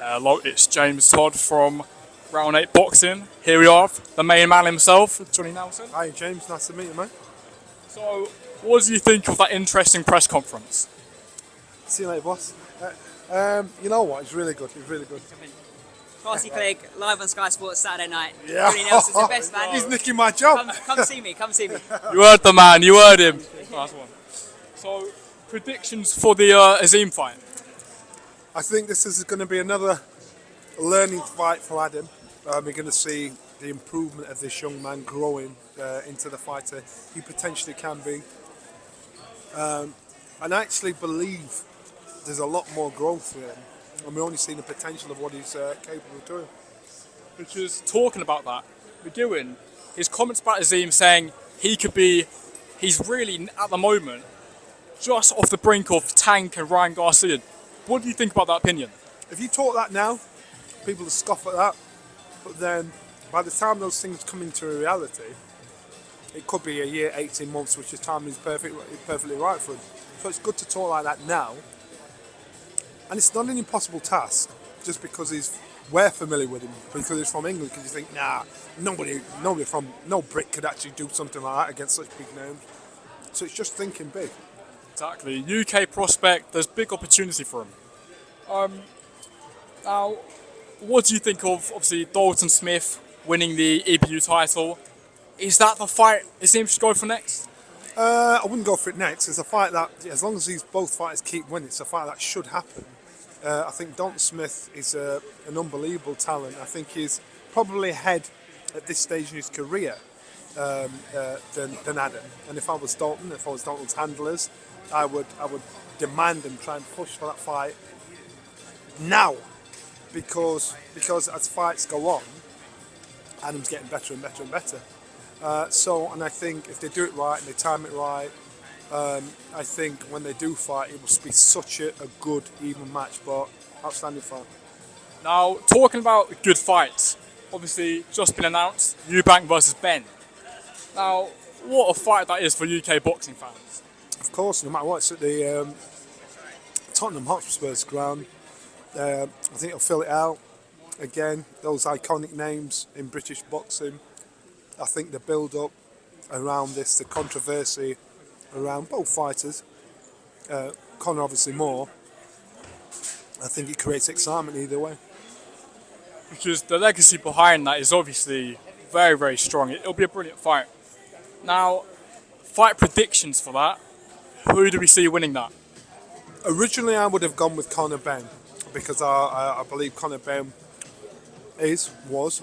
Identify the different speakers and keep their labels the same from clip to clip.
Speaker 1: Hello, it's James Todd from Round 8 Boxing. Here we are, the main man himself, Johnny Nelson.
Speaker 2: Hi James, nice to meet you, mate.
Speaker 1: So, what do you think of that interesting press conference?
Speaker 2: See you later, boss. You know what? It's really good. It's really good.
Speaker 3: Farsi Clegg, live on Sky Sports Saturday night.
Speaker 2: Yeah.
Speaker 3: Johnny Nelson's the best man.
Speaker 2: He's nicking my job.
Speaker 3: Come see me, come see me.
Speaker 1: You heard the man, you heard him. Nice one. So, predictions for the Azim fight?
Speaker 2: I think this is going to be another learning fight for Adam. We're going to see the improvement of this young man growing into the fighter he potentially can be. And I actually believe there's a lot more growth here, and we're only seeing the potential of what he's capable of doing.
Speaker 1: Because talking about that, McGowan, his comments about Azim saying he's really at the moment just off the brink of Tank and Ryan Garcia. What do you think about that opinion?
Speaker 2: If you talk that now, people will scoff at that, but then by the time those things come into reality, it could be a year, 18 months, which is time is perfectly right for him. So it's good to talk like that now. And it's not an impossible task, just because we're familiar with him, because he's from England, because you think, nah, no Brit could actually do something like that against such big names. So it's just thinking big.
Speaker 1: Exactly. UK prospect, there's big opportunity for him. Now, what do you think of, obviously, Dalton Smith winning the EBU title? Is that the fight Azim should go for next?
Speaker 2: I wouldn't go for it next. It's a fight that, as long as both fighters keep winning, it's a fight that should happen. I think Dalton Smith is an unbelievable talent. I think he's probably ahead at this stage in his career than Adam. And if I was Dalton's handlers, I would demand and try and push for that fight now, because as fights go on, Adam's getting better and better and better. And I think if they do it right and they time it right, I think when they do fight, it will be such a good, even match, but outstanding fight.
Speaker 1: Now, talking about good fights, obviously just been announced, Eubank versus Ben. Now, what a fight that is for UK boxing fans.
Speaker 2: Of course, no matter what, it's at the Tottenham Hotspur's ground. I think it'll fill it out. Again, those iconic names in British boxing. I think the build-up around this, the controversy around both fighters, Conor obviously more, I think it creates excitement either way.
Speaker 1: Because the legacy behind that is obviously very, very strong. It'll be a brilliant fight. Now, fight predictions for that. Who do we see winning that?
Speaker 2: Originally, I would have gone with Conor Benn, because I believe Conor Benn was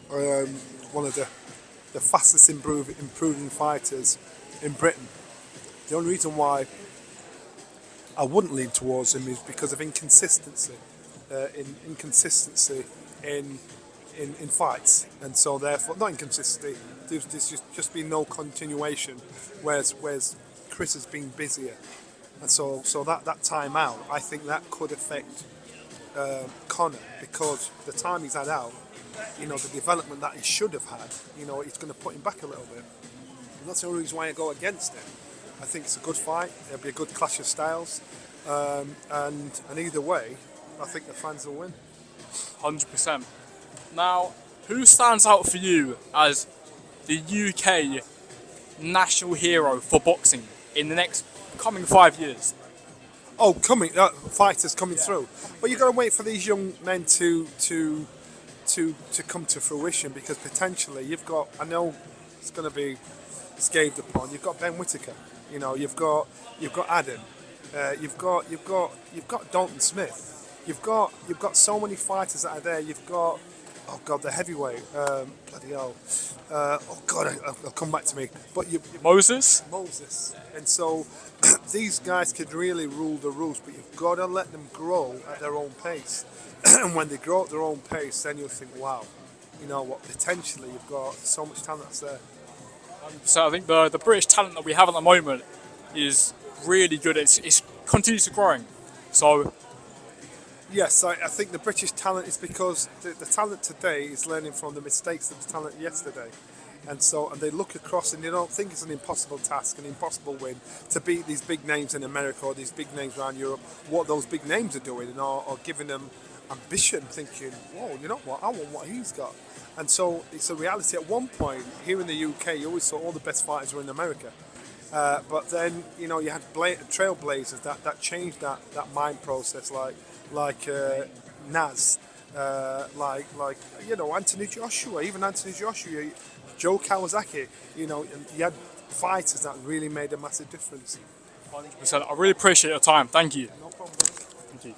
Speaker 2: one of the fastest improving fighters in Britain. The only reason why I wouldn't lean towards him is because of inconsistency in fights, and so therefore not inconsistency. There's just been no continuation, whereas Chris has been busier, and so that time out, I think that could affect Conor, because the time he's had out, the development that he should have had, it's going to put him back a little bit. And that's the only reason why I go against it. I think it's a good fight. It'll be a good clash of styles, and either way, I think the fans will win.
Speaker 1: 100%. Now, who stands out for you as the UK national hero for boxing in the next coming 5 years?
Speaker 2: Oh, fighters coming through. But you've got to wait for these young men to come to fruition, because potentially you've got, I know it's going to be scathed upon, you've got Ben Whitaker, you've got Adam, you've got Dalton Smith, you've got so many fighters that are there. You've got, oh God, the heavyweight, bloody hell, oh God, it'll come back to me. But Moses, and so these guys could really rule the roost, but you've got to let them grow at their own pace. And when they grow at their own pace, then you'll think, wow, potentially you've got so much talent that's there.
Speaker 1: So I think the British talent that we have at the moment is really good. It's continues to growing. So
Speaker 2: yes, I think the British talent is because the talent today is learning from the mistakes of the talent yesterday. And they look across and they don't think it's an impossible task, an impossible win to beat these big names in America or these big names around Europe, what those big names are doing, or giving them ambition, thinking, whoa, you know what, I want what he's got. And so it's a reality. At one point, here in the UK, you always thought all the best fighters were in America. But then, you know, you had trailblazers that changed that mind process, like Naz, like you know, Anthony Joshua, Joe Kawasaki. You know, and you had fighters that really made a massive difference.
Speaker 1: 100%. I really appreciate your time. Thank you.
Speaker 2: No problem.
Speaker 1: Thank you.